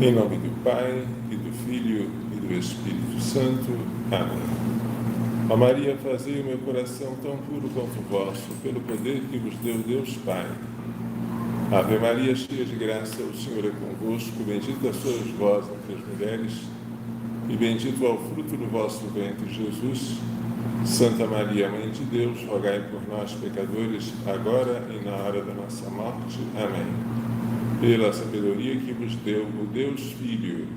Em nome do Pai, e do Filho, e do Espírito Santo. Amém. Ó Maria, fazei o meu coração tão puro quanto o vosso, pelo poder que vos deu Deus Pai. Ave Maria, cheia de graça, o Senhor é convosco, bendita sois vós entre as mulheres, e bendito é o fruto do vosso ventre, Jesus. Santa Maria, Mãe de Deus, rogai por nós, pecadores, agora e na hora da nossa morte. Amém. Pela sabedoria que vos deu o Deus Filho.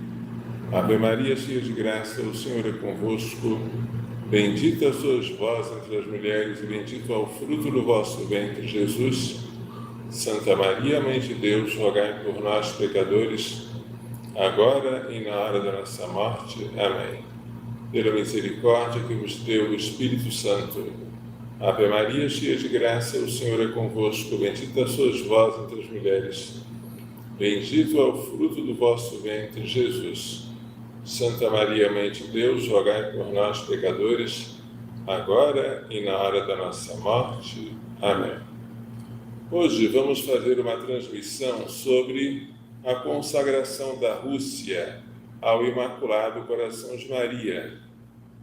Ave Maria, cheia de graça, o Senhor é convosco. Bendita sois vós entre as mulheres, e bendito é o fruto do vosso ventre, Jesus. Santa Maria, Mãe de Deus, rogai por nós, pecadores, agora e na hora da nossa morte. Amém. Pela misericórdia que vos deu o Espírito Santo. Ave Maria, cheia de graça, o Senhor é convosco. Bendita sois vós entre as mulheres. Bendito é o fruto do vosso ventre, Jesus. Santa Maria, Mãe de Deus, rogai por nós, pecadores, agora e na hora da nossa morte. Amém. Hoje vamos fazer uma transmissão sobre a consagração da Rússia ao Imaculado Coração de Maria.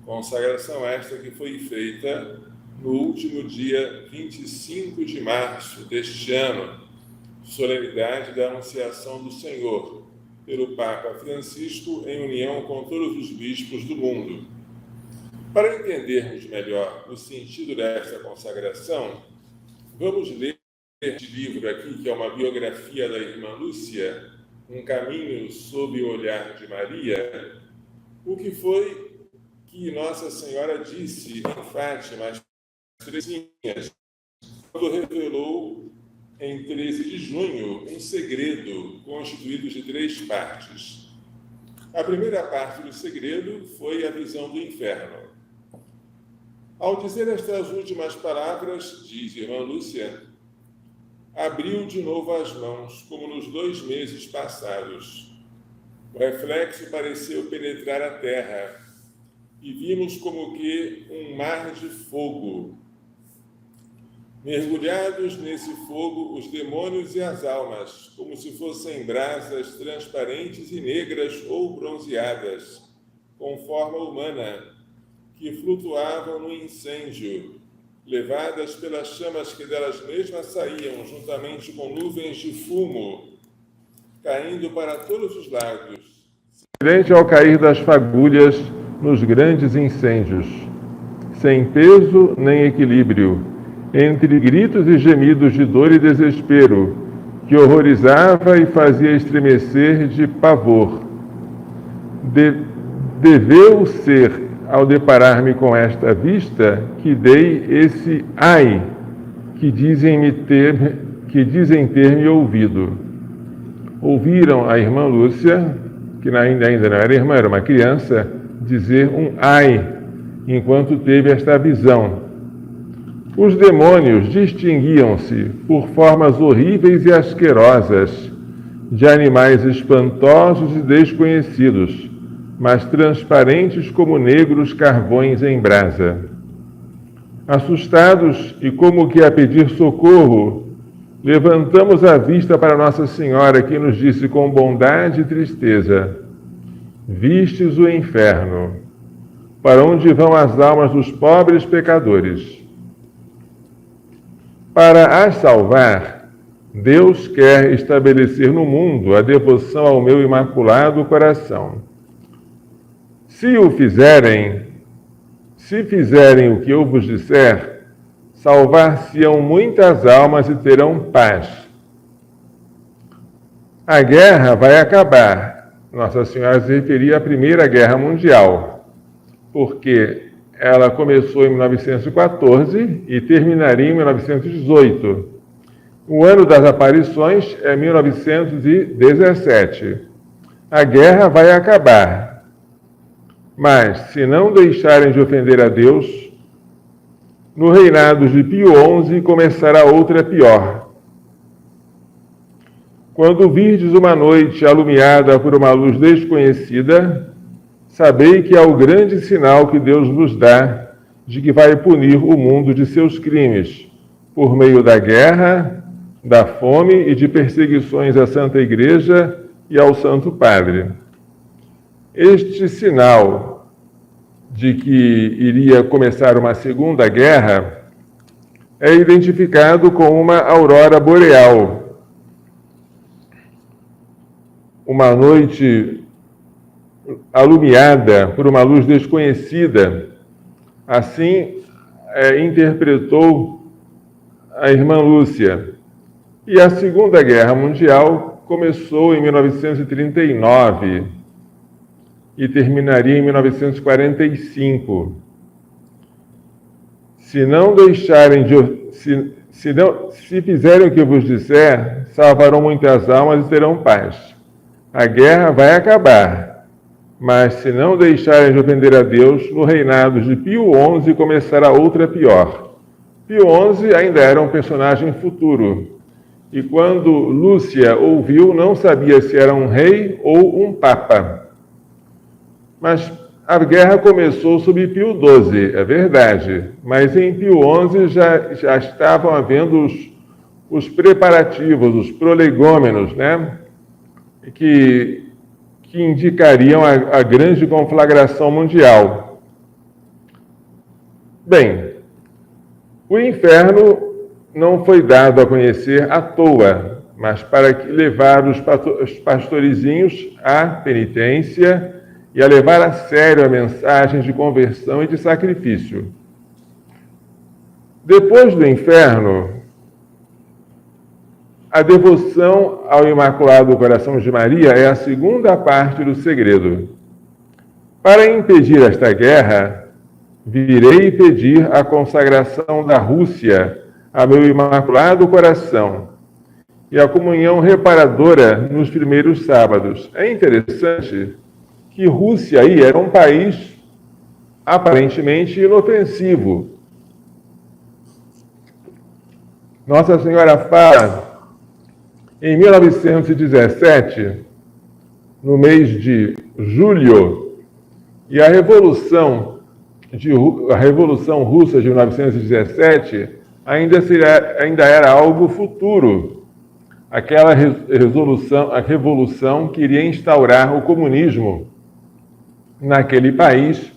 Consagração esta que foi feita no último dia 25 de março deste ano, solenidade da Anunciação do Senhor, pelo Papa Francisco, em união com todos os bispos do mundo. Para entendermos melhor o sentido desta consagração, vamos ler este livro aqui, que é uma biografia da irmã Lúcia, Um Caminho sob o Olhar de Maria, o que foi que Nossa Senhora disse em Fátima às Teresinhas, quando revelou em 13 de junho, um segredo constituído de 3 partes. A primeira parte do segredo foi a visão do inferno. Ao dizer estas últimas palavras, diz irmã Lúcia, abriu de novo as mãos, como nos 2 meses passados. O reflexo pareceu penetrar a terra, e vimos como que um mar de fogo. Mergulhados nesse fogo, os demônios e as almas, como se fossem brasas transparentes e negras ou bronzeadas, com forma humana, que flutuavam no incêndio, levadas pelas chamas que delas mesmas saíam, juntamente com nuvens de fumo, caindo para todos os lados, semelhante ao cair das fagulhas nos grandes incêndios, sem peso nem equilíbrio, entre gritos e gemidos de dor e desespero, que horrorizava e fazia estremecer de pavor. Deveu ser, ao deparar-me com esta vista, que dei esse ai, que dizem ter-me ouvido. Ouviram a irmã Lúcia, que ainda não era irmã, era uma criança, dizer um ai, enquanto teve esta visão. Os demônios distinguiam-se por formas horríveis e asquerosas, de animais espantosos e desconhecidos, mas transparentes como negros carvões em brasa. Assustados e como que a pedir socorro, levantamos a vista para Nossa Senhora, que nos disse com bondade e tristeza, vistes o inferno, para onde vão as almas dos pobres pecadores. Para as salvar, Deus quer estabelecer no mundo a devoção ao meu Imaculado Coração. Se fizerem o que eu vos disser, salvar-se-ão muitas almas e terão paz. A guerra vai acabar. Nossa Senhora se referia à Primeira Guerra Mundial, porque ela começou em 1914 e terminaria em 1918. O ano das aparições é 1917. A guerra vai acabar. Mas, se não deixarem de ofender a Deus, no reinado de Pio XI começará outra pior. Quando virdes uma noite alumiada por uma luz desconhecida, sabei que é o grande sinal que Deus vos dá de que vai punir o mundo de seus crimes, por meio da guerra, da fome e de perseguições à Santa Igreja e ao Santo Padre. Este sinal de que iria começar uma segunda guerra é identificado com uma aurora boreal. Uma noite alumiada por uma luz desconhecida. Assim interpretou a irmã Lúcia. E a Segunda Guerra Mundial começou em 1939 e terminaria em 1945. Se não deixarem se fizerem o que eu vos disser, salvarão muitas almas e terão paz. A guerra vai acabar, mas se não deixarem de ofender a Deus, no reinado de Pio XI começará outra pior. Pio XI ainda era um personagem futuro, e quando Lúcia ouviu, não sabia se era um rei ou um papa. Mas a guerra começou sob Pio XII, é verdade, mas em Pio XI já estavam havendo os preparativos, os prolegômenos, né? Que indicariam a grande conflagração mundial. Bem, o inferno não foi dado a conhecer à toa, mas para levar os pastorizinhos à penitência e a levar a sério a mensagem de conversão e de sacrifício. Depois do inferno, a devoção ao Imaculado Coração de Maria é a segunda parte do segredo. Para impedir esta guerra, virei pedir a consagração da Rússia a meu Imaculado Coração e a comunhão reparadora nos primeiros sábados. É interessante que Rússia aí era um país aparentemente inofensivo. Nossa Senhora fala, em 1917, no mês de julho, e a Revolução Russa de 1917 ainda era algo futuro. Aquela a revolução queria instaurar o comunismo naquele país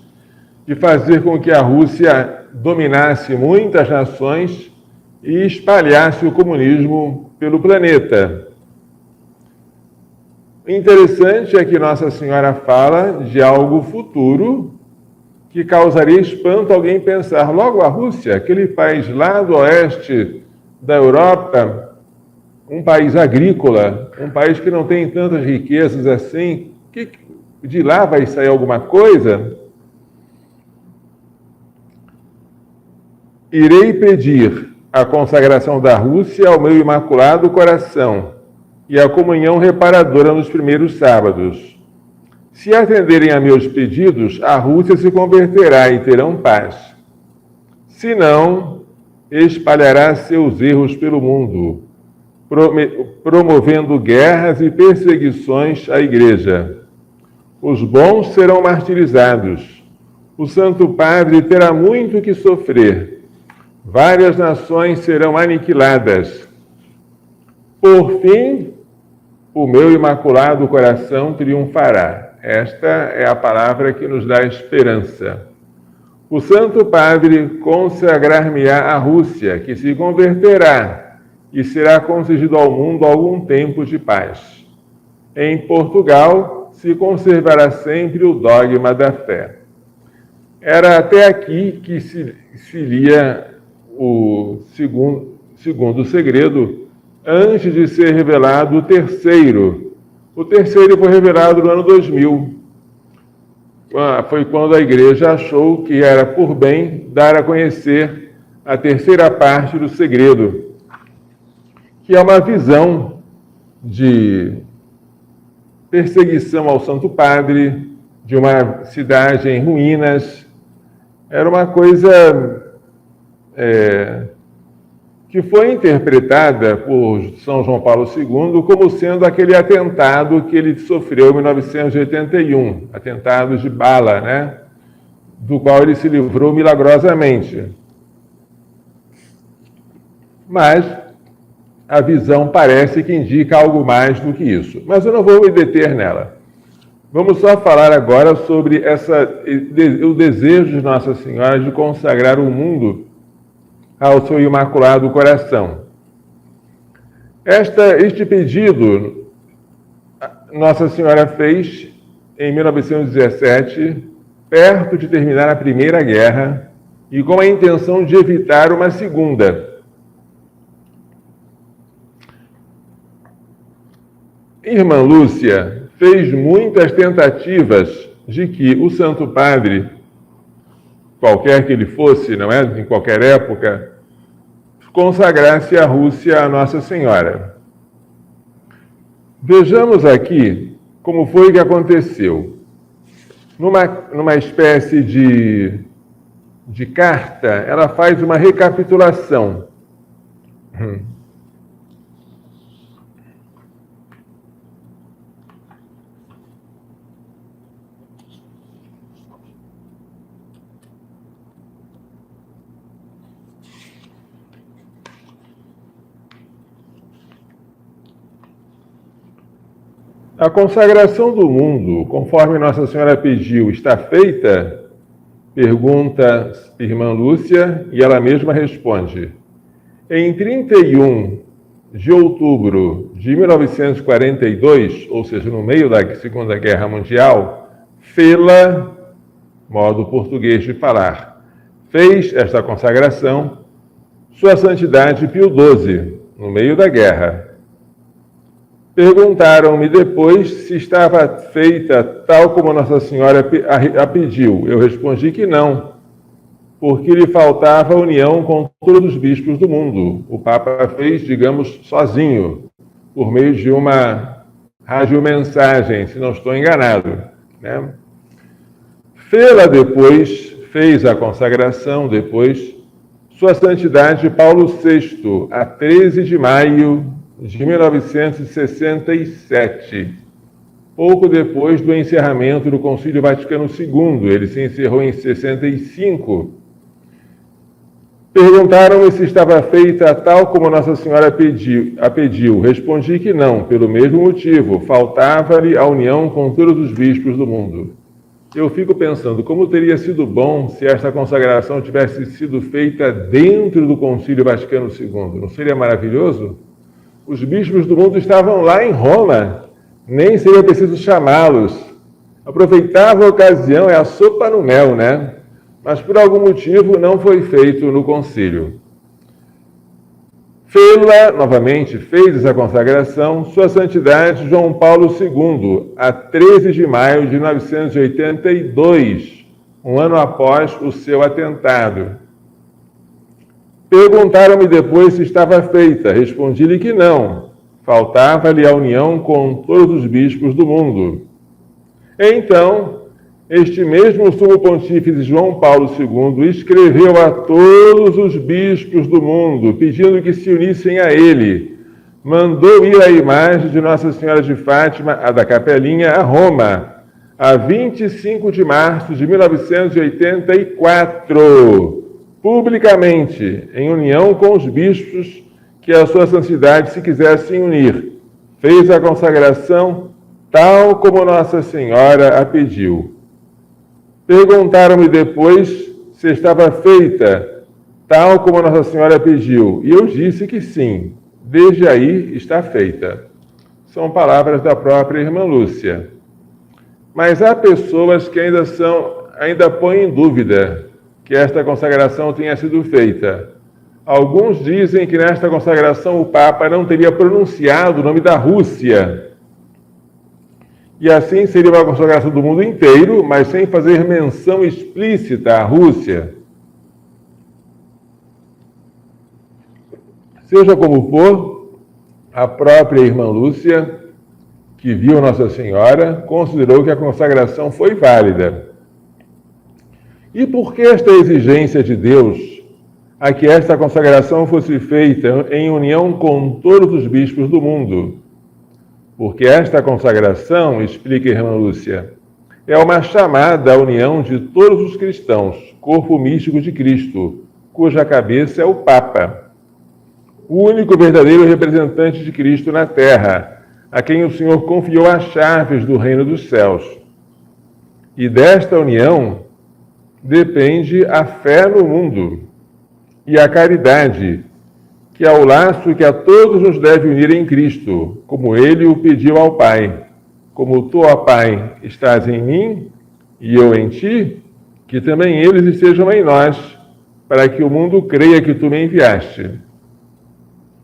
e fazer com que a Rússia dominasse muitas nações e espalhasse o comunismo pelo planeta. O interessante é que Nossa Senhora fala de algo futuro que causaria espanto alguém pensar, logo a Rússia, aquele país lá do oeste da Europa, um país agrícola, um país que não tem tantas riquezas assim, que de lá vai sair alguma coisa? Irei pedir a consagração da Rússia ao meu Imaculado Coração e a comunhão reparadora nos primeiros sábados. Se atenderem a meus pedidos, a Rússia se converterá e terão paz. Se não, espalhará seus erros pelo mundo, promovendo guerras e perseguições à Igreja. Os bons serão martirizados. O Santo Padre terá muito que sofrer. Várias nações serão aniquiladas. Por fim, o meu Imaculado Coração triunfará. Esta é a palavra que nos dá esperança. O Santo Padre consagrar-me-á a Rússia, que se converterá e será concedido ao mundo algum tempo de paz. Em Portugal, se conservará sempre o dogma da fé. Era até aqui que se lia o segundo segredo, antes de ser revelado o terceiro. O terceiro foi revelado no ano 2000. Foi quando a Igreja achou que era por bem dar a conhecer a terceira parte do segredo, que é uma visão de perseguição ao Santo Padre, de uma cidade em ruínas. Era uma coisa que foi interpretada por São João Paulo II como sendo aquele atentado que ele sofreu em 1981, atentado de bala, né? Do qual ele se livrou milagrosamente. Mas a visão parece que indica algo mais do que isso. Mas eu não vou me deter nela. Vamos só falar agora sobre o desejo de Nossa Senhora de consagrar o mundo ao seu Imaculado Coração. Este pedido Nossa Senhora fez em 1917, perto de terminar a Primeira Guerra, e com a intenção de evitar uma segunda. Irmã Lúcia fez muitas tentativas de que o Santo Padre, qualquer que ele fosse, não é? Em qualquer época, consagrasse a Rússia a Nossa Senhora. Vejamos aqui como foi que aconteceu. Numa espécie de carta, ela faz uma recapitulação. A consagração do mundo, conforme Nossa Senhora pediu, está feita? Pergunta irmã Lúcia, e ela mesma responde. Em 31 de outubro de 1942, ou seja, no meio da Segunda Guerra Mundial, fê-la, modo português de falar, fez esta consagração Sua Santidade Pio XII, no meio da guerra. Perguntaram-me depois se estava feita tal como Nossa Senhora a pediu. Eu respondi que não, porque lhe faltava união com todos os bispos do mundo. O Papa fez, digamos, sozinho, por meio de uma radiomensagem, se não estou enganado, né? Fê-la depois, fez a consagração depois, Sua Santidade Paulo VI, a 13 de maio de 1967, pouco depois do encerramento do Concílio Vaticano II. Ele se encerrou em 65. Perguntaram-me se estava feita tal como Nossa Senhora a pediu. Respondi que não, pelo mesmo motivo. Faltava-lhe a união com todos os bispos do mundo. Eu fico pensando como teria sido bom se esta consagração tivesse sido feita dentro do Concílio Vaticano II. Não seria maravilhoso? Os bispos do mundo estavam lá em Roma, nem seria preciso chamá-los. Aproveitava a ocasião, é a sopa no mel, né? Mas por algum motivo não foi feito no concílio. Fê-la, novamente, fez essa consagração, Sua Santidade João Paulo II, a 13 de maio de 1982, um ano após o seu atentado. Perguntaram-me depois se estava feita. Respondi-lhe que não. Faltava-lhe a união com todos os bispos do mundo. Então, este mesmo sumo pontífice João Paulo II escreveu a todos os bispos do mundo, pedindo que se unissem a ele. Mandou ir a imagem de Nossa Senhora de Fátima, a da Capelinha, a Roma, a 25 de março de 1984. Publicamente, em união com os bispos que a Sua Santidade se quisessem unir. Fez a consagração tal como Nossa Senhora a pediu. Perguntaram-me depois se estava feita tal como Nossa Senhora pediu, e eu disse que sim, desde aí está feita. São palavras da própria irmã Lúcia. Mas há pessoas que ainda põem em dúvida que esta consagração tenha sido feita. Alguns dizem que nesta consagração o Papa não teria pronunciado o nome da Rússia. E assim seria uma consagração do mundo inteiro, mas sem fazer menção explícita à Rússia. Seja como for, a própria irmã Lúcia, que viu Nossa Senhora, considerou que a consagração foi válida. E por que esta exigência de Deus a que esta consagração fosse feita em união com todos os bispos do mundo? Porque esta consagração, explica a irmã Lúcia, é uma chamada à união de todos os cristãos, corpo místico de Cristo, cuja cabeça é o Papa. o único verdadeiro representante de Cristo na terra, a quem o Senhor confiou as chaves do reino dos céus. E desta união depende a fé no mundo e a caridade, que é o laço que a todos nos deve unir em Cristo, como ele o pediu ao Pai. Como tu, ó Pai, estás em mim e eu em ti, que também eles estejam em nós, para que o mundo creia que tu me enviaste.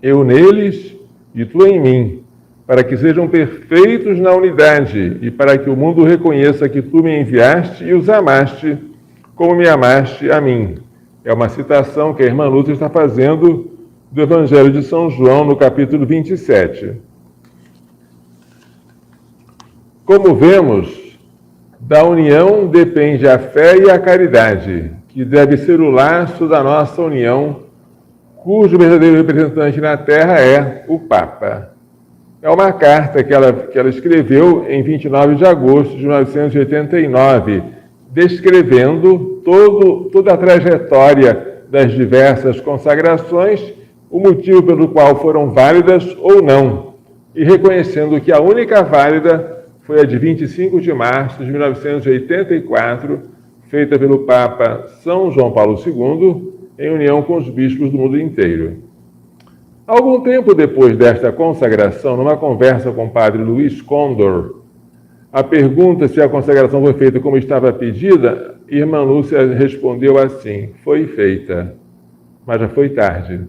Eu neles e tu em mim, para que sejam perfeitos na unidade e para que o mundo reconheça que tu me enviaste e os amaste, como me amaste a mim. É uma citação que a irmã Lúcia está fazendo do Evangelho de São João, no capítulo 27. Como vemos, da união depende a fé e a caridade, que deve ser o laço da nossa união, cujo verdadeiro representante na Terra é o Papa. É uma carta que ela escreveu em 29 de agosto de 1989, descrevendo toda a trajetória das diversas consagrações, o motivo pelo qual foram válidas ou não, e reconhecendo que a única válida foi a de 25 de março de 1984, feita pelo Papa São João Paulo II, em união com os bispos do mundo inteiro. Algum tempo depois desta consagração, numa conversa com o padre Luiz Condor, a pergunta se a consagração foi feita como estava pedida, irmã Lúcia respondeu assim: foi feita, mas já foi tarde.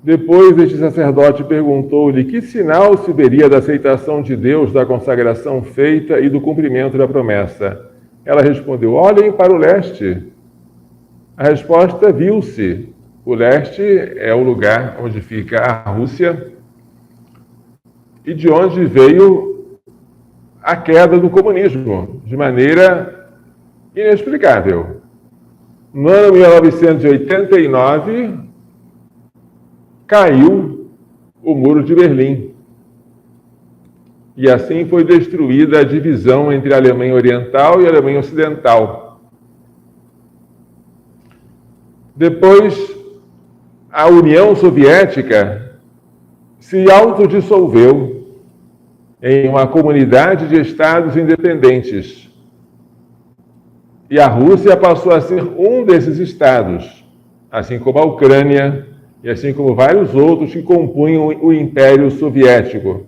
Depois, este sacerdote perguntou-lhe que sinal se veria da aceitação de Deus da consagração feita e do cumprimento da promessa. Ela respondeu: olhem para o leste. A resposta viu-se. O leste é o lugar onde fica a Rússia e de onde veio a queda do comunismo, de maneira inexplicável. No ano 1989, caiu o Muro de Berlim. E assim foi destruída a divisão entre a Alemanha Oriental e a Alemanha Ocidental. Depois, a União Soviética se autodissolveu em uma comunidade de estados independentes. E a Rússia passou a ser um desses estados, assim como a Ucrânia e assim como vários outros que compunham o Império Soviético.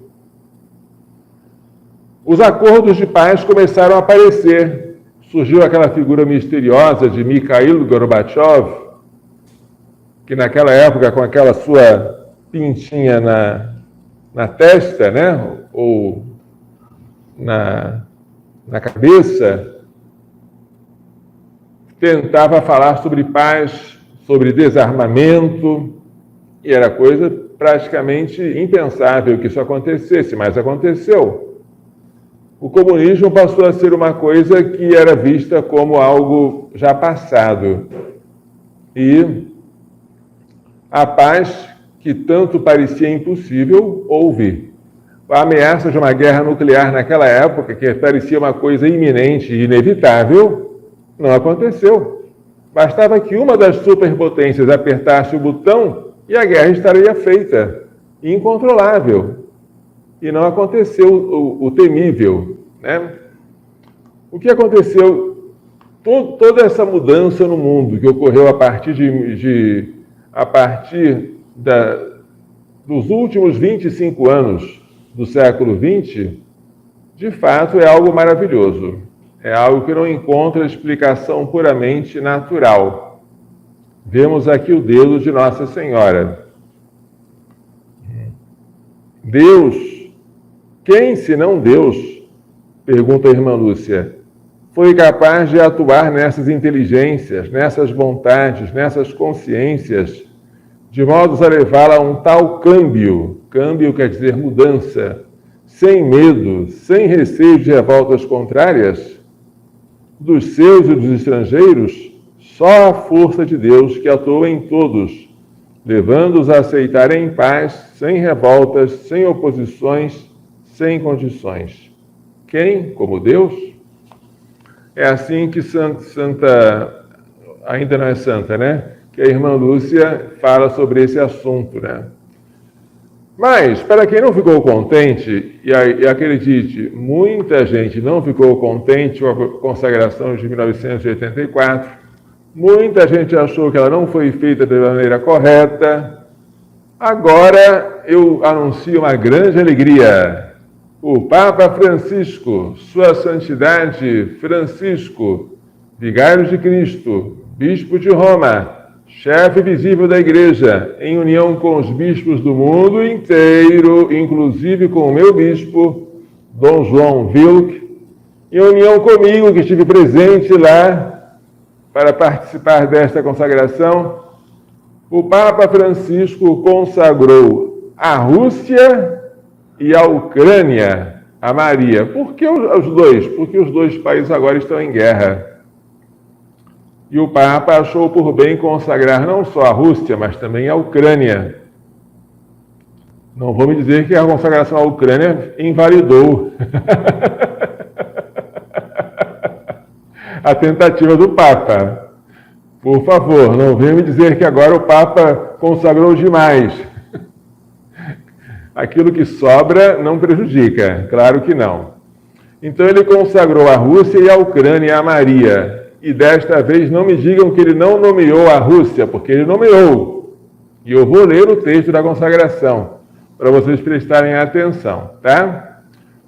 Os acordos de paz começaram a aparecer. Surgiu aquela figura misteriosa de Mikhail Gorbachev, que naquela época, com aquela sua pintinha na testa, né, ou na cabeça, tentava falar sobre paz, sobre desarmamento, e era coisa praticamente impensável que isso acontecesse, mas aconteceu. O comunismo passou a ser uma coisa que era vista como algo já passado. E a paz, que tanto parecia impossível, houve. A ameaça de uma guerra nuclear naquela época, que parecia uma coisa iminente e inevitável, não aconteceu. Bastava que uma das superpotências apertasse o botão e a guerra estaria feita, incontrolável. E não aconteceu o temível, né? O que aconteceu? Toda essa mudança no mundo que ocorreu a partir dos últimos 25 anos do século XX, de fato é algo maravilhoso. É algo que não encontra explicação puramente natural. Vemos aqui o dedo de Nossa Senhora. Deus, quem senão Deus, pergunta a irmã Lúcia, foi capaz de atuar nessas inteligências, nessas vontades, nessas consciências, de modo a levá-la a um tal câmbio quer dizer mudança, sem medo, sem receio de revoltas contrárias, dos seus e dos estrangeiros, só a força de Deus que atua em todos, levando-os a aceitarem em paz, sem revoltas, sem oposições, sem condições. Quem, como Deus? É assim que Santa, ainda não é santa, né? que a irmã Lúcia fala sobre esse assunto, né? Mas, para quem não ficou contente, e acredite, muita gente não ficou contente com a consagração de 1984, muita gente achou que ela não foi feita da maneira correta. Agora eu anuncio uma grande alegria. O Papa Francisco, Sua Santidade Francisco, Vigário de Cristo, Bispo de Roma, chefe visível da Igreja, em união com os bispos do mundo inteiro, inclusive com o meu bispo, Dom João Wilk, em união comigo, que estive presente lá para participar desta consagração, o Papa Francisco consagrou a Rússia e a Ucrânia a Maria. Por que os dois? Porque os dois países agora estão em guerra. E o Papa achou por bem consagrar não só a Rússia, mas também a Ucrânia. Não vou me dizer que a consagração à Ucrânia invalidou a tentativa do Papa. Por favor, não venha me dizer que agora o Papa consagrou demais. Aquilo que sobra não prejudica, claro que não. Então ele consagrou a Rússia e a Ucrânia a Maria. E desta vez não me digam que ele não nomeou a Rússia, porque ele nomeou. E eu vou ler o texto da consagração, para vocês prestarem atenção, tá?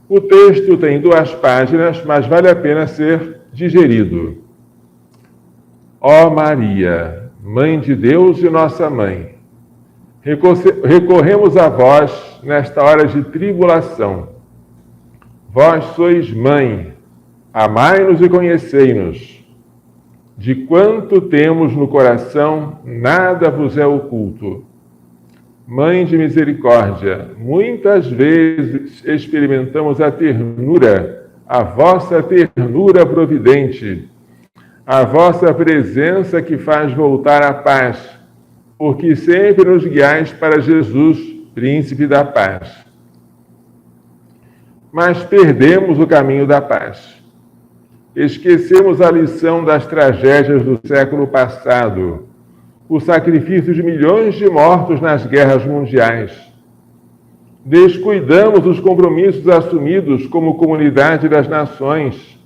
O texto tem 2 páginas, mas vale a pena ser digerido. Ó Maria, Mãe de Deus e nossa Mãe, recorremos a vós nesta hora de tribulação. Vós sois Mãe, amai-nos e conhecei-nos. De quanto temos no coração, nada vos é oculto. Mãe de misericórdia, muitas vezes experimentamos a ternura, a vossa ternura providente, a vossa presença que faz voltar a paz, porque sempre nos guiais para Jesus, Príncipe da Paz. Mas perdemos o caminho da paz. Esquecemos a lição das tragédias do século passado, o sacrifício de milhões de mortos nas guerras mundiais. Descuidamos os compromissos assumidos como comunidade das nações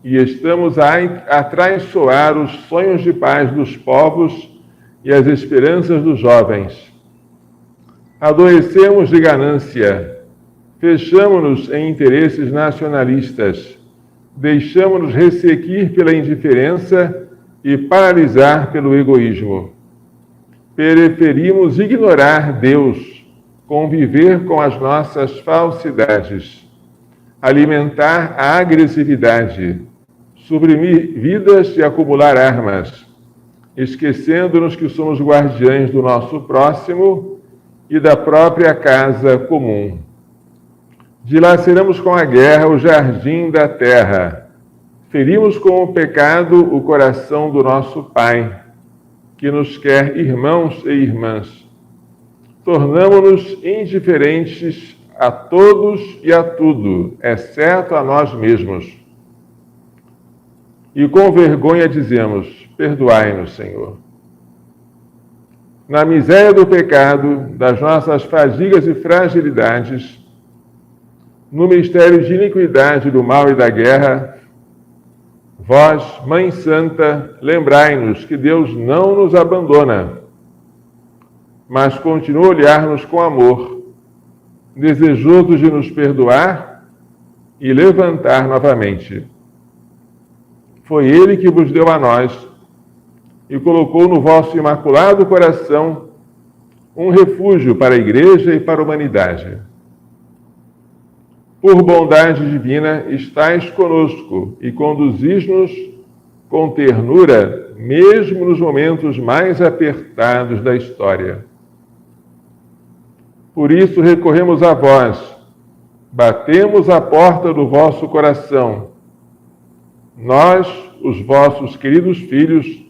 e estamos a traiçoar os sonhos de paz dos povos e as esperanças dos jovens. Adoecemos de ganância, fechamo-nos em interesses nacionalistas, deixamo-nos ressequir pela indiferença e paralisar pelo egoísmo. Preferimos ignorar Deus, conviver com as nossas falsidades, alimentar a agressividade, suprimir vidas e acumular armas, esquecendo-nos que somos guardiães do nosso próximo e da própria casa comum. Dilaceramos com a guerra o jardim da terra. Ferimos com o pecado o coração do nosso Pai, que nos quer irmãos e irmãs. Tornamo-nos indiferentes a todos e a tudo, exceto a nós mesmos. E com vergonha dizemos: perdoai-nos, Senhor. Na miséria do pecado, das nossas fadigas e fragilidades, no mistério de iniquidade do mal e da guerra, vós, Mãe Santa, lembrai-nos que Deus não nos abandona, mas continua a olhar-nos com amor, desejoso de nos perdoar e levantar novamente. Foi Ele que vos deu a nós e colocou no vosso imaculado coração um refúgio para a Igreja e para a humanidade. Por bondade divina, estais conosco e conduzis-nos com ternura, mesmo nos momentos mais apertados da história. Por isso recorremos a vós, batemos a porta do vosso coração. Nós, os vossos queridos filhos,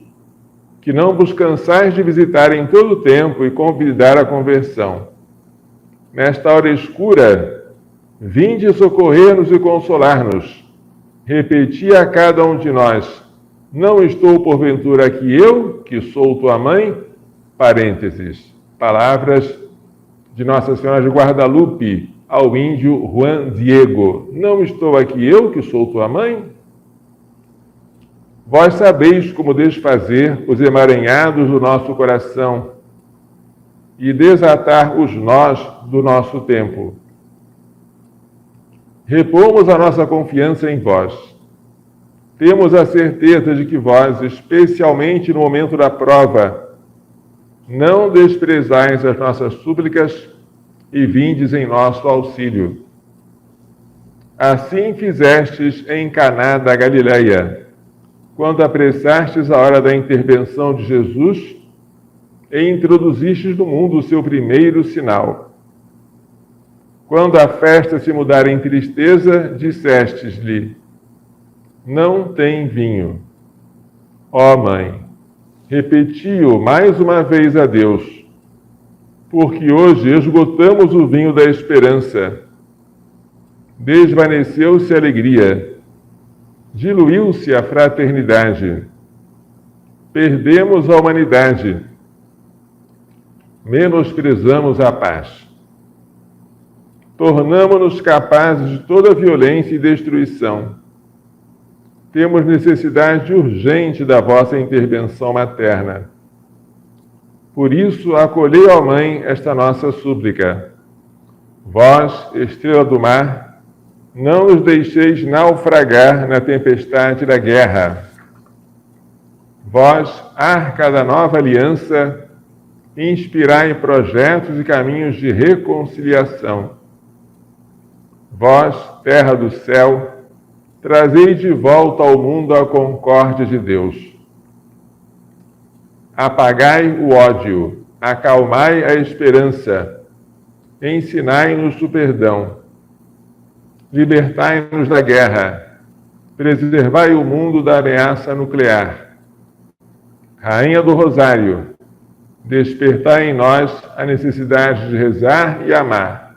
que não vos cansais de visitar em todo o tempo e convidar à conversão. Nesta hora escura, vinde socorrer-nos e consolar-nos. Repeti a cada um de nós: Não estou porventura aqui eu, que sou tua mãe? Parênteses. Palavras de Nossa Senhora de Guadalupe ao índio Juan Diego. Não estou aqui eu, que sou tua mãe? Vós sabeis como desfazer os emaranhados do nosso coração e desatar os nós do nosso tempo. Repomos a nossa confiança em vós. Temos a certeza de que vós, especialmente no momento da prova, não desprezais as nossas súplicas e vindes em nosso auxílio. Assim fizestes em Caná da Galileia, quando apressastes a hora da intervenção de Jesus e introduzistes no mundo o seu primeiro sinal. Quando a festa se mudar em tristeza, dissestes-lhe: não tem vinho. Ó Mãe, repeti-o mais uma vez a Deus, porque hoje esgotamos o vinho da esperança. Desvaneceu-se a alegria, diluiu-se a fraternidade, perdemos a humanidade, menosprezamos a paz. Tornamo-nos capazes de toda violência e destruição. Temos necessidade urgente da vossa intervenção materna. Por isso, acolhei, ó Mãe, esta nossa súplica. Vós, estrela do mar, não nos deixeis naufragar na tempestade da guerra. Vós, arca da nova aliança, inspirai projetos e caminhos de reconciliação. Vós, terra do céu, trazei de volta ao mundo a concórdia de Deus. Apagai o ódio, acalmai a esperança, ensinai-nos o perdão, libertai-nos da guerra, preservai o mundo da ameaça nuclear. Rainha do Rosário, despertai em nós a necessidade de rezar e amar.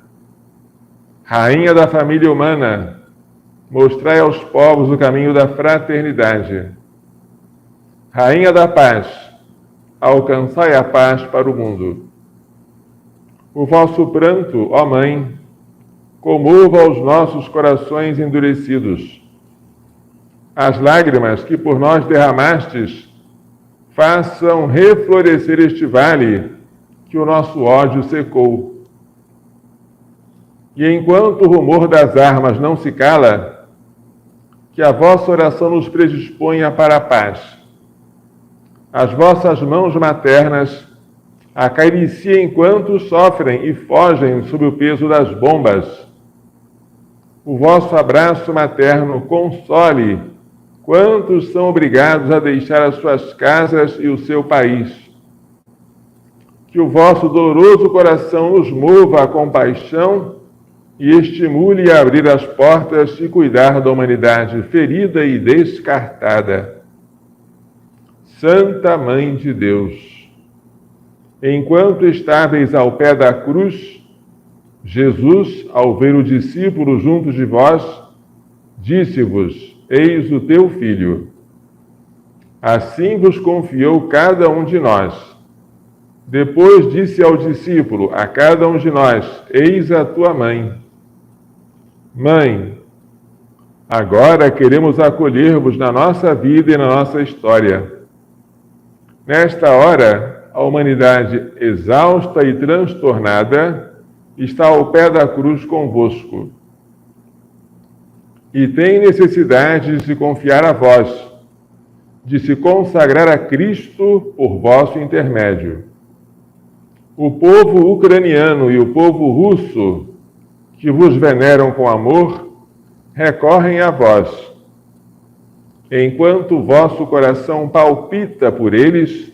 Rainha da família humana, mostrai aos povos o caminho da fraternidade. Rainha da paz, alcançai a paz para o mundo. O vosso pranto, ó Mãe, comova os nossos corações endurecidos. As lágrimas que por nós derramastes façam reflorescer este vale que o nosso ódio secou. E enquanto o rumor das armas não se cala, que a vossa oração nos predisponha para a paz. As vossas mãos maternas acariciem quantos sofrem e fogem sob o peso das bombas. O vosso abraço materno console quantos são obrigados a deixar as suas casas e o seu país. Que o vosso doloroso coração nos mova à compaixão e estimule a abrir as portas e cuidar da humanidade ferida e descartada. Santa Mãe de Deus, enquanto estáveis ao pé da cruz, Jesus, ao ver o discípulo junto de vós, disse-vos: eis o teu filho. Assim vos confiou cada um de nós. Depois disse ao discípulo, a cada um de nós: eis a tua mãe. Mãe, agora queremos acolher-vos na nossa vida e na nossa história. Nesta hora, a humanidade exausta e transtornada está ao pé da cruz convosco e tem necessidade de se confiar a vós, de se consagrar a Cristo por vosso intermédio. O povo ucraniano e o povo russo, que vos veneram com amor, recorrem a vós. Enquanto o vosso coração palpita por eles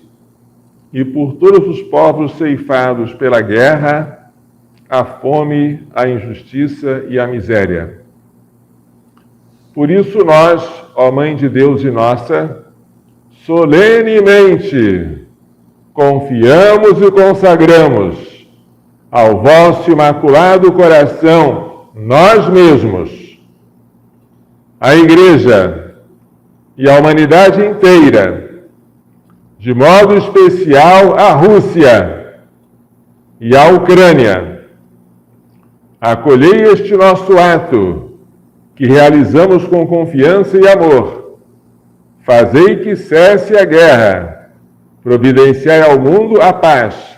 e por todos os povos ceifados pela guerra, a fome, a injustiça e a miséria. Por isso nós, ó Mãe de Deus e nossa, solenemente confiamos e consagramos ao vosso imaculado coração nós mesmos, a Igreja, e a humanidade inteira, de modo especial a Rússia e a Ucrânia. Acolhei este nosso ato, que realizamos com confiança e amor. Fazei que cesse a guerra, providenciai ao mundo a paz.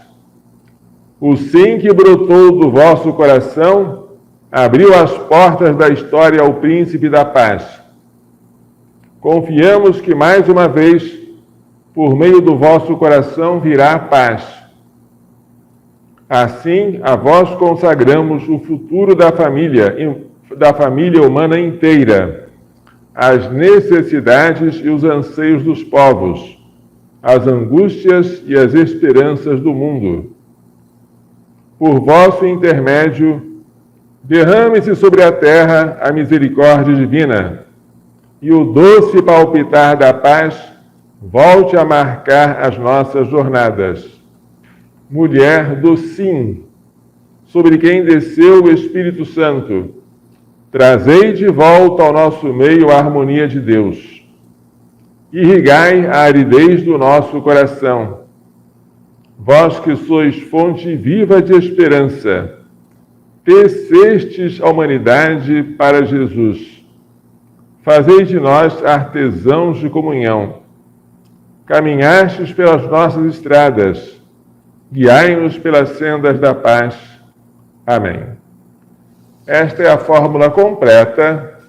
O sim que brotou do vosso coração abriu as portas da história ao príncipe da paz. Confiamos que mais uma vez, por meio do vosso coração, virá a paz. Assim, a vós consagramos o futuro da família humana inteira, as necessidades e os anseios dos povos, as angústias e as esperanças do mundo. Por vosso intermédio, derrame-se sobre a terra a misericórdia divina, e o doce palpitar da paz volte a marcar as nossas jornadas. Mulher do sim, sobre quem desceu o Espírito Santo, trazei de volta ao nosso meio a harmonia de Deus. Irrigai a aridez do nosso coração. Vós que sois fonte viva de esperança, tecestes a humanidade para Jesus. Fazei de nós artesãos de comunhão. Caminhastes pelas nossas estradas, guiai-nos pelas sendas da paz. Amém. Esta é a fórmula completa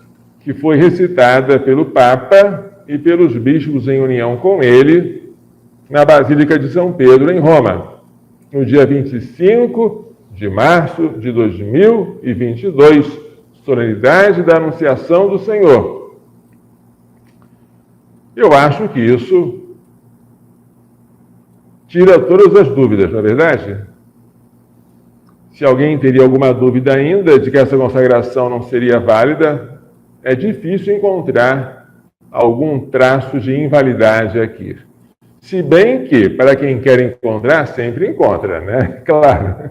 que foi recitada pelo Papa e pelos bispos em união com ele na Basílica de São Pedro, em Roma, no dia 25 de março de 2022, solenidade da Anunciação do Senhor. Eu acho que isso tira todas as dúvidas, não é verdade? Se alguém teria alguma dúvida ainda de que essa consagração não seria válida, é difícil encontrar algum traço de invalidade aqui. Se bem que, para quem quer encontrar, sempre encontra, né? Claro.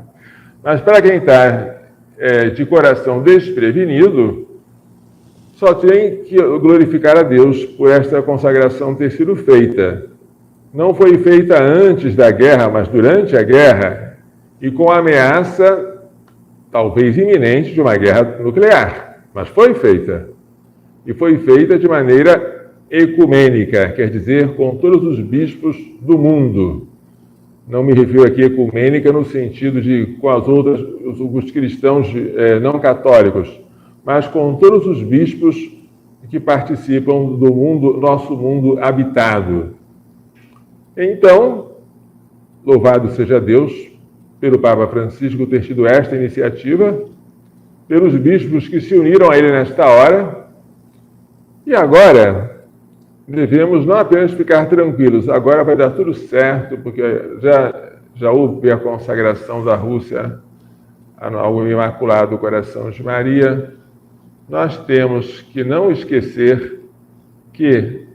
Mas para quem está de coração desprevenido, só tem que glorificar a Deus por esta consagração ter sido feita. Não foi feita antes da guerra, mas durante a guerra, e com a ameaça, talvez iminente, de uma guerra nuclear. Mas foi feita. E foi feita de maneira ecumênica, quer dizer, com todos os bispos do mundo. Não me refiro aqui a ecumênica no sentido de com as outras, os cristãos não católicos, mas com todos os bispos que participam do mundo, nosso mundo habitado. Então, louvado seja Deus pelo Papa Francisco ter tido esta iniciativa, pelos bispos que se uniram a ele nesta hora, e agora devemos não apenas ficar tranquilos, agora vai dar tudo certo, porque já houve a consagração da Rússia ao Imaculado Coração de Maria. Nós temos que não esquecer que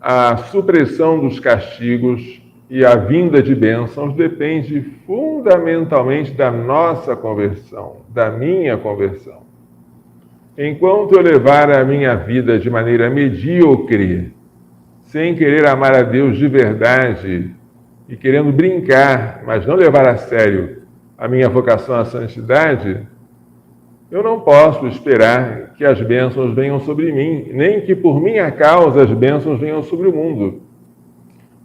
a supressão dos castigos e a vinda de bênçãos depende fundamentalmente da nossa conversão, da minha conversão. Enquanto eu levar a minha vida de maneira medíocre, sem querer amar a Deus de verdade e querendo brincar, mas não levar a sério a minha vocação à santidade, eu não posso esperar que as bênçãos venham sobre mim, nem que por minha causa as bênçãos venham sobre o mundo.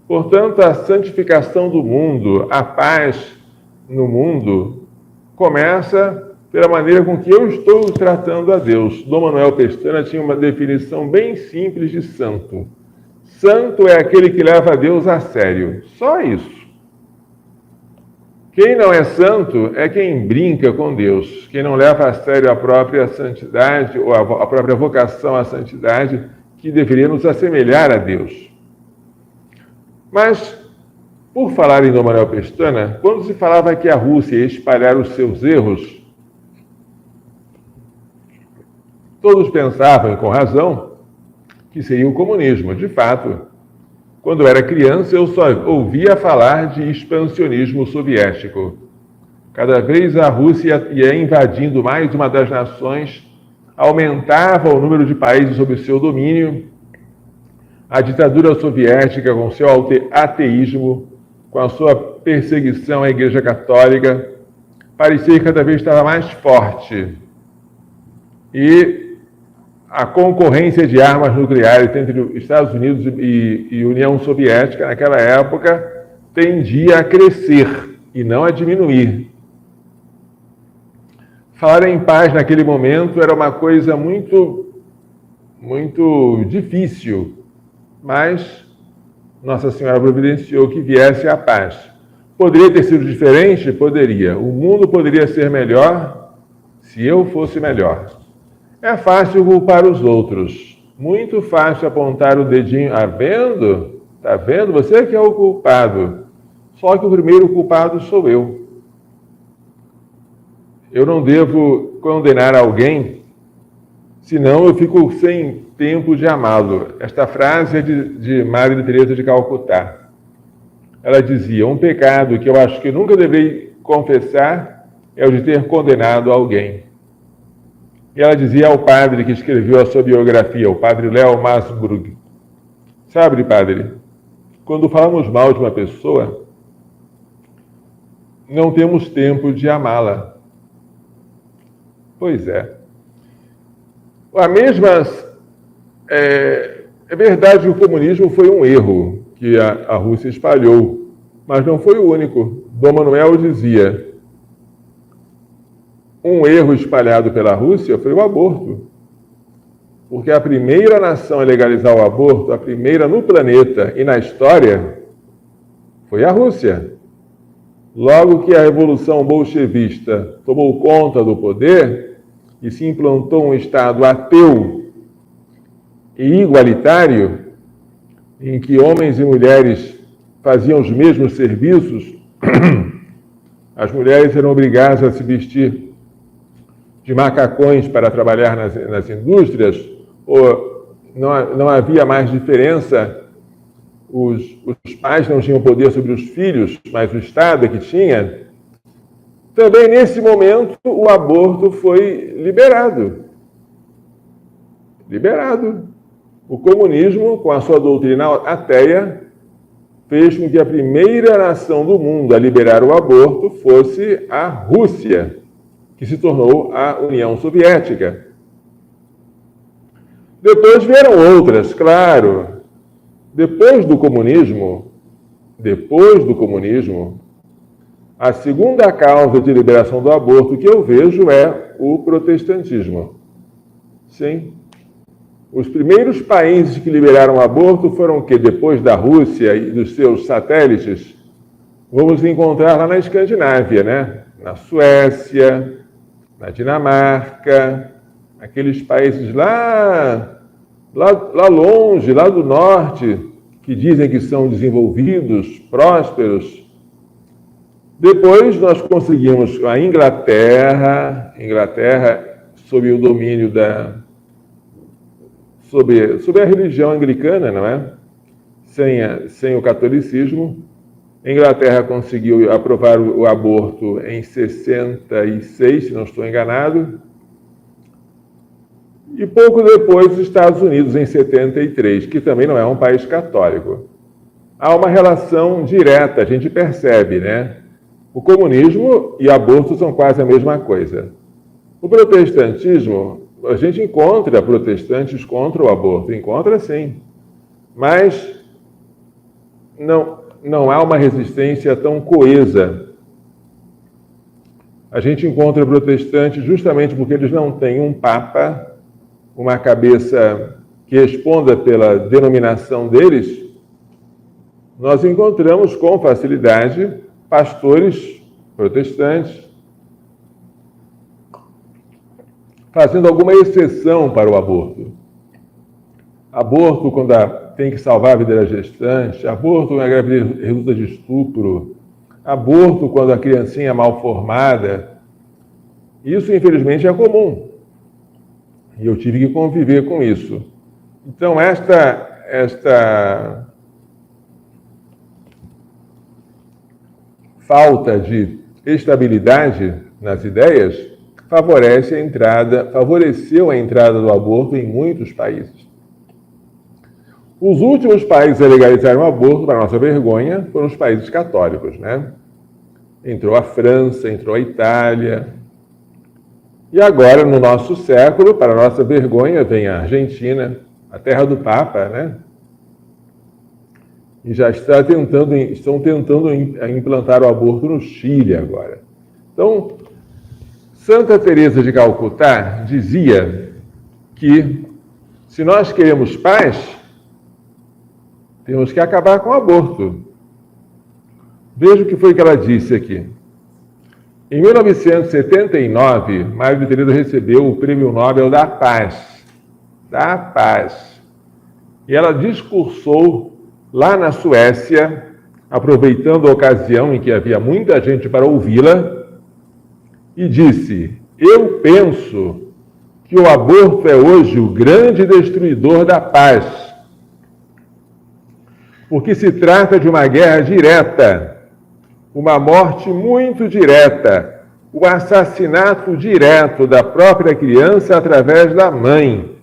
Portanto, a santificação do mundo, a paz no mundo, começa pela maneira com que eu estou tratando a Deus. Dom Manuel Pestana tinha uma definição bem simples de santo. Santo é aquele que leva a Deus a sério. Só isso. Quem não é santo é quem brinca com Deus, quem não leva a sério a própria santidade ou a própria vocação à santidade que deveria nos assemelhar a Deus. Mas, por falar em Dom Manuel Pestana, quando se falava que a Rússia ia espalhar os seus erros, todos pensavam, e com razão, que seria o comunismo. De fato, quando eu era criança, eu só ouvia falar de expansionismo soviético. Cada vez a Rússia ia invadindo mais uma das nações, aumentava o número de países sob o seu domínio, A ditadura soviética, com seu ateísmo, com a sua perseguição à Igreja Católica, parecia que cada vez estava mais forte. E a concorrência de armas nucleares entre os Estados Unidos e União Soviética, naquela época, tendia a crescer e não a diminuir. Falar em paz naquele momento era uma coisa muito difícil, mas Nossa Senhora providenciou que viesse a paz. Poderia ter sido diferente? Poderia. O mundo poderia ser melhor se eu fosse melhor. É fácil culpar os outros. Muito fácil apontar o dedinho. Ah, vendo? Tá vendo? Você que é o culpado. Só que o primeiro culpado sou eu. Eu não devo condenar alguém, senão eu fico sem tempo de amá-lo. Esta frase é de Madre Teresa de Calcutá. Ela dizia: um pecado que eu acho que nunca deveria confessar é o de ter condenado alguém. E ela dizia ao padre que escreveu a sua biografia, o padre Léo Masburg: sabe, padre, quando falamos mal de uma pessoa, não temos tempo de amá-la. Pois é. É verdade que o comunismo foi um erro que a Rússia espalhou, mas não foi o único. Dom Manuel dizia: um erro espalhado pela Rússia foi o aborto. Porque a primeira nação a legalizar o aborto, a primeira no planeta e na história, foi a Rússia. Logo que a Revolução Bolchevista tomou conta do poder e se implantou um Estado ateu e igualitário, em que homens e mulheres faziam os mesmos serviços, as mulheres eram obrigadas a se vestir de macacões para trabalhar nas indústrias, ou não havia mais diferença, os pais não tinham poder sobre os filhos, mas o Estado é que tinha. Também nesse momento o aborto foi liberado. O comunismo, com a sua doutrina ateia, fez com que a primeira nação do mundo a liberar o aborto fosse a Rússia, que se tornou a União Soviética. Depois vieram outras, claro. Depois do comunismo, a segunda causa de liberação do aborto que eu vejo é o protestantismo. Sim. Os primeiros países que liberaram o aborto foram o quê? Depois da Rússia e dos seus satélites, vamos encontrar lá na Escandinávia, né? Na Suécia, na Dinamarca, aqueles países lá longe, lá do norte, que dizem que são desenvolvidos, prósperos. Depois nós conseguimos a Inglaterra sob o domínio sob a religião anglicana, não é? Sem o catolicismo. A Inglaterra conseguiu aprovar o aborto em 66, se não estou enganado. E pouco depois os Estados Unidos, em 73, que também não é um país católico. Há uma relação direta, a gente percebe, né? O comunismo e aborto são quase a mesma coisa. O protestantismo, a gente encontra protestantes contra o aborto, encontra sim, mas não há uma resistência tão coesa. A gente encontra protestantes justamente porque eles não têm um papa, uma cabeça que responda pela denominação deles. Nós encontramos com facilidade pastores protestantes fazendo alguma exceção para o aborto. Aborto quando tem que salvar a vida da gestante, aborto quando a gravidez resulta de estupro, aborto quando a criancinha é mal formada. Isso, infelizmente, é comum. E eu tive que conviver com isso. Então, esta falta de estabilidade nas ideias favoreceu a entrada do aborto em muitos países. Os últimos países a legalizar o aborto, para nossa vergonha, foram os países católicos, né? Entrou a França, entrou a Itália. E agora, no nosso século, para nossa vergonha, vem a Argentina, a terra do Papa, né? E já estão tentando implantar o aborto no Chile agora. Então, Santa Teresa de Calcutá dizia que se nós queremos paz, temos que acabar com o aborto. Veja o que foi que ela disse aqui. Em 1979, Madre Teresa recebeu o Prêmio Nobel da Paz. Da Paz. E ela discursou lá na Suécia, aproveitando a ocasião em que havia muita gente para ouvi-la, e disse: eu penso que o aborto é hoje o grande destruidor da paz, porque se trata de uma guerra direta, uma morte muito direta, o assassinato direto da própria criança através da mãe.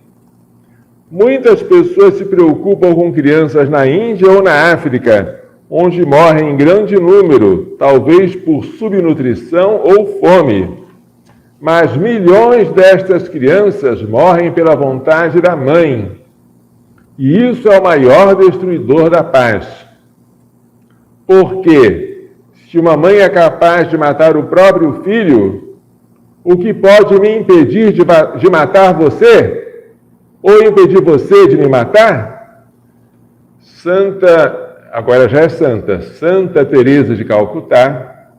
Muitas pessoas se preocupam com crianças na Índia ou na África, onde morrem em grande número, talvez por subnutrição ou fome. Mas milhões destas crianças morrem pela vontade da mãe. E isso é o maior destruidor da paz. Porque, se uma mãe é capaz de matar o próprio filho, o que pode me impedir de matar você? Ou impedir você de me matar? Agora já é Santa Teresa de Calcutá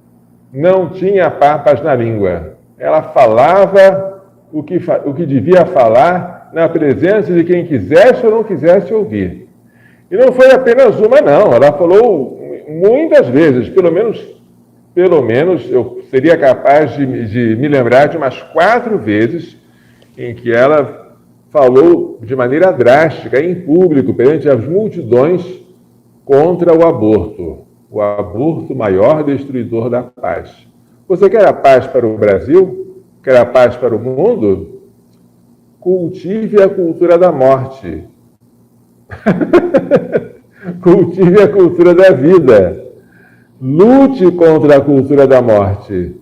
não tinha papas na língua. Ela falava o que devia falar na presença de quem quisesse ou não quisesse ouvir. E não foi apenas uma, não. Ela falou muitas vezes, pelo menos eu seria capaz de me lembrar de umas 4 vezes em que ela falou de maneira drástica, em público, perante as multidões, contra o aborto maior destruidor da paz. Você quer a paz para o Brasil? Quer a paz para o mundo? Cultive a cultura da morte. Cultive a cultura da vida. Lute contra a cultura da morte.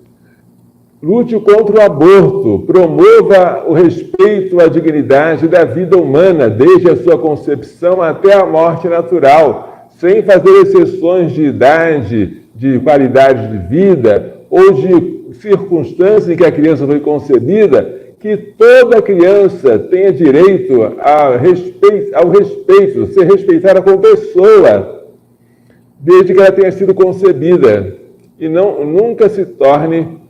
Lute contra o aborto. Promova o respeito à dignidade da vida humana, desde a sua concepção até a morte natural, sem fazer exceções de idade, de qualidade de vida ou de circunstância em que a criança foi concebida. Que toda criança tenha direito ao respeito, ser respeitada como pessoa, desde que ela tenha sido concebida, e nunca se torne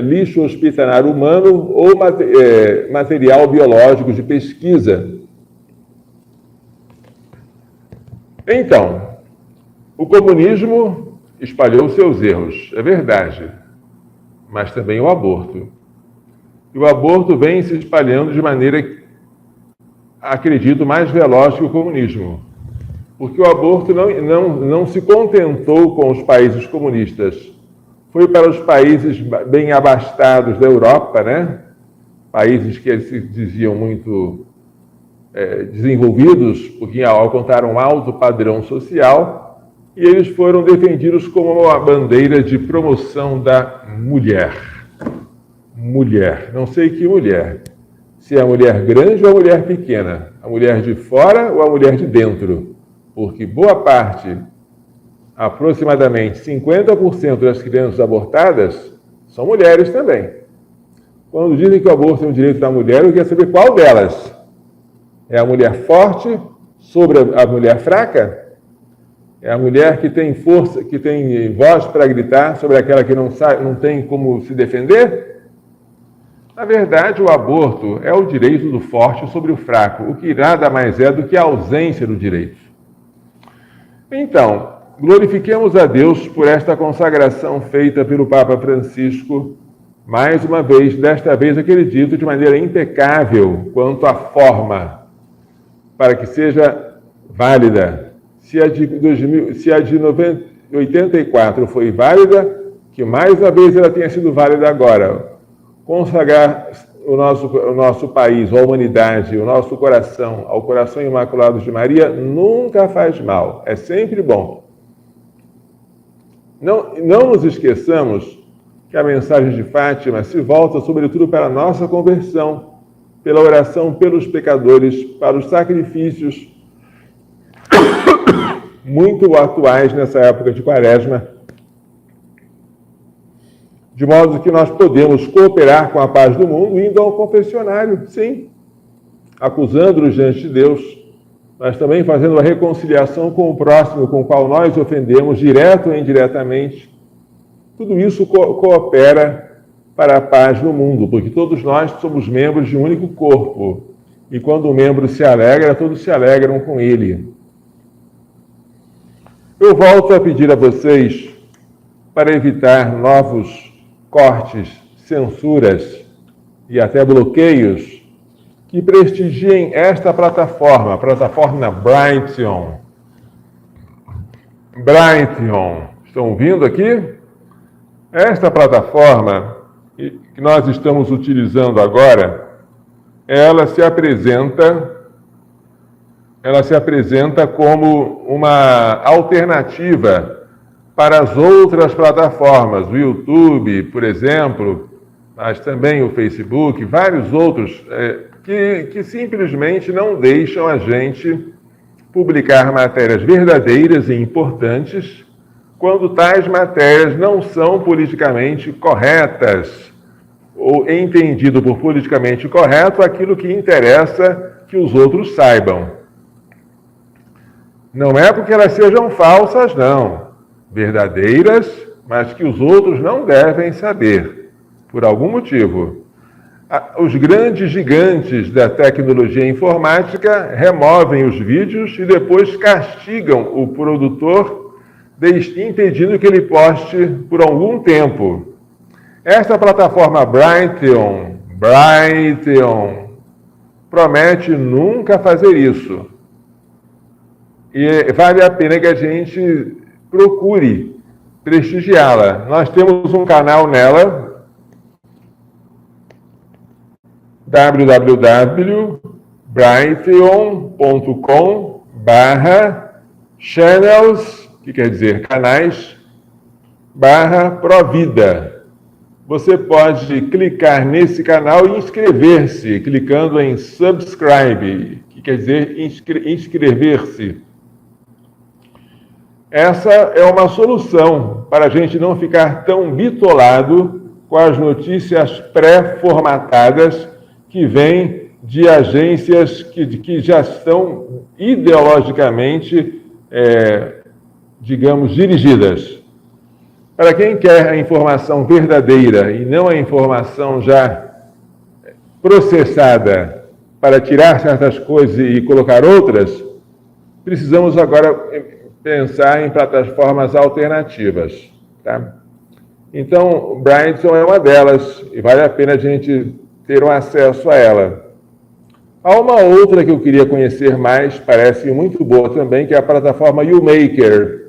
lixo hospitalar humano ou material biológico de pesquisa. Então, o comunismo espalhou seus erros, é verdade, mas também o aborto. E o aborto vem se espalhando de maneira, acredito, mais veloz que o comunismo. Porque o aborto não se contentou com os países comunistas. Foi para os países bem abastados da Europa, né? Países que se diziam muito desenvolvidos, porque alcançaram um alto padrão social, e eles foram defendidos como uma bandeira de promoção da mulher. Mulher, não sei que mulher, se é a mulher grande ou a mulher pequena, a mulher de fora ou a mulher de dentro, porque boa parte, aproximadamente 50% das crianças abortadas são mulheres também. Quando dizem que o aborto é um direito da mulher, eu queria saber qual delas. É a mulher forte sobre a mulher fraca? É a mulher que tem força, que tem voz para gritar sobre aquela que não tem como se defender? Na verdade, o aborto é o direito do forte sobre o fraco, o que nada mais é do que a ausência do direito. Então, glorifiquemos a Deus por esta consagração feita pelo Papa Francisco, mais uma vez, desta vez acredito de maneira impecável quanto à forma, para que seja válida. Se a de 84 foi válida, que mais uma vez ela tenha sido válida agora. o nosso país, a humanidade, o nosso coração, ao coração imaculado de Maria, nunca faz mal, é sempre bom. Não nos esqueçamos que a mensagem de Fátima se volta sobretudo para a nossa conversão, pela oração pelos pecadores, para os sacrifícios muito atuais nessa época de Quaresma, de modo que nós podemos cooperar com a paz do mundo indo ao confessionário, sim, acusando-nos diante de Deus, mas também fazendo a reconciliação com o próximo com o qual nós ofendemos, direto ou indiretamente. Tudo isso coopera para a paz no mundo, porque todos nós somos membros de um único corpo, e quando um membro se alegra, todos se alegram com ele. Eu volto a pedir a vocês, para evitar novos cortes, censuras e até bloqueios, que prestigiem esta plataforma, a plataforma Brighteon. Brighteon, estão ouvindo aqui? Esta plataforma que nós estamos utilizando agora, ela se apresenta como uma alternativa para as outras plataformas, o YouTube, por exemplo, mas também o Facebook, vários outros, que simplesmente não deixam a gente publicar matérias verdadeiras e importantes quando tais matérias não são politicamente corretas, ou entendido por politicamente correto aquilo que interessa que os outros saibam. Não é porque elas sejam falsas, não. Verdadeiras, mas que os outros não devem saber, por algum motivo. Os grandes gigantes da tecnologia informática removem os vídeos e depois castigam o produtor, impedindo que ele poste por algum tempo. Esta plataforma Brighteon promete nunca fazer isso. E vale a pena que a gente procure prestigiá-la. Nós temos um canal nela, www.brighteon.com/channels, que quer dizer canais, /Provida. Você pode clicar nesse canal e inscrever-se, clicando em subscribe, que quer dizer inscrever-se. Essa é uma solução para a gente não ficar tão bitolado com as notícias pré-formatadas que vêm de agências que já estão ideologicamente, digamos, dirigidas. Para quem quer a informação verdadeira e não a informação já processada para tirar certas coisas e colocar outras, precisamos agora pensar em plataformas alternativas, tá? Então, o Brighteon é uma delas e vale a pena a gente ter um acesso a ela. Há uma outra que eu queria conhecer mais, parece muito boa também, que é a plataforma YouMaker.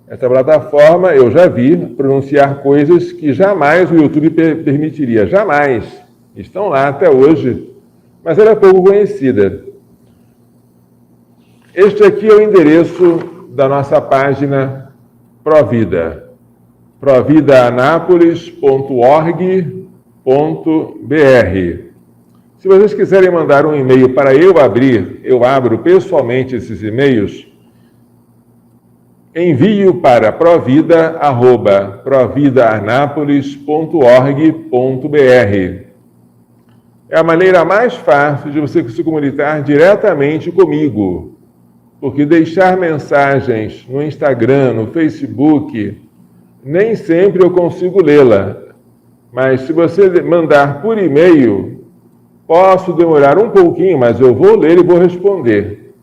Essa plataforma eu já vi pronunciar coisas que jamais o YouTube permitiria, jamais. Estão lá até hoje, mas ela é pouco conhecida. Este aqui é o endereço da nossa página Provida, providaanápolis.org.br. Se vocês quiserem mandar um e-mail para eu abro pessoalmente esses e-mails, envie-o para provida@providaanápolis.org.br. É a maneira mais fácil de você se comunicar diretamente comigo, porque deixar mensagens no Instagram, no Facebook, nem sempre eu consigo lê-la. Mas se você mandar por e-mail, posso demorar um pouquinho, mas eu vou ler e vou responder.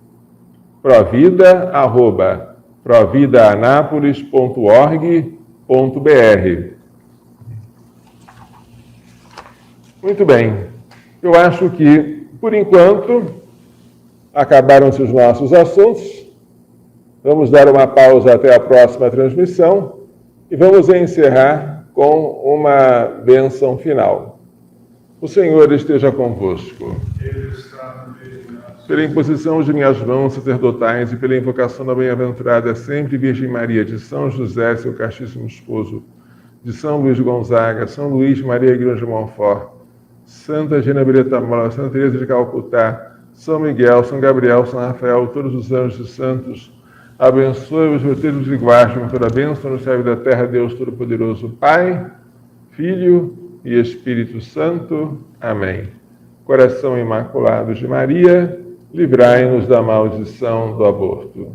providaanápolis.org.br. Muito bem. Eu acho que, por enquanto, acabaram-se os nossos assuntos. Vamos dar uma pausa até a próxima transmissão e vamos encerrar com uma bênção final. O Senhor esteja convosco. Ele está no meio de nós. Pela imposição de minhas mãos sacerdotais e pela invocação da bem-aventurada sempre Virgem Maria, de São José, seu castíssimo esposo, de São Luís Gonzaga, São Luís Maria Grande de Montfort, Santa Genevieve Mola, Santa Teresa de Calcutá, São Miguel, São Gabriel, São Rafael, todos os anjos e santos, abençoe-os, proteja-os e guarde-os, toda a bênção no céu e da terra, Deus Todo-Poderoso, Pai, Filho e Espírito Santo. Amém. Coração Imaculado de Maria, livrai-nos da maldição do aborto.